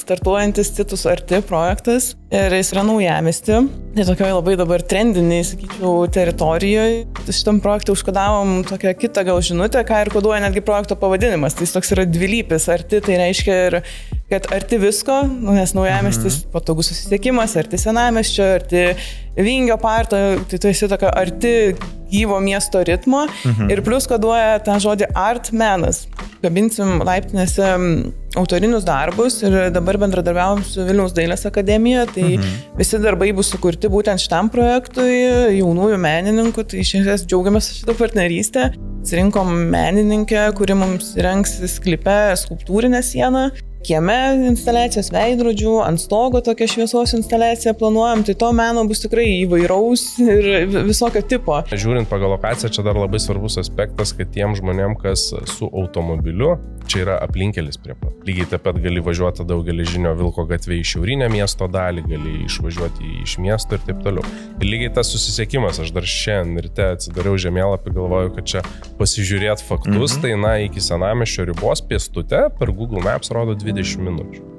startuojantis Citus Arti projektas ir jis yra naujamiesty. Tai tokioje labai dabar trendiniai, sakyčiau, teritorijoje. Šitam projektui užkodavom tokią kitą gal žinutę, ką ir koduoja netgi projekto pavadinimas. Tai jis toks yra dvilypis. Arti tai reiškia ir, kad arti visko, nes naujamiestis patogus susisiekimas, arti senamiesčio, arti Vingio parko, tai tu esi tokia arti gyvo miesto ritmo ir plus koduoja tą žodį art menas. Kabinsim laiptinėse autorinius darbus ir dabar bendradarbiavom su Vilniaus dailės akademija, tai visi darbai bus sukurti būtent šitam projektui, jaunųjų menininkų, tai iš esmės džiaugiamės šitą partnerystę. Atsirinkom menininkę, kuri mums rengs sklype skulptūrinę sieną. Kieme instaliacijos veidrodžių, ant stogo tokią šviesos instaliaciją planuojam, tai to meno bus tikrai įvairaus ir visokio tipo. Žiūrint pagal lokaciją, čia dar labai svarbus aspektas, kad tiem žmonėm, kas su automobiliu, čia yra aplinkelis prie pat. Lygiai taip pat gali važiuoti daugelį žinio Vilko gatvė į šiaurinę miesto dalį, gali išvažiuoti iš miesto ir taip toliau. Ir lygiai tas susisiekimas, aš dar šiandien ryte atsidariau žemėlapį, galvoju, kad čia pasižiūrėt faktus, tai iki senamiesčio ribos pėstute per Google Maps rodo 20 minučių.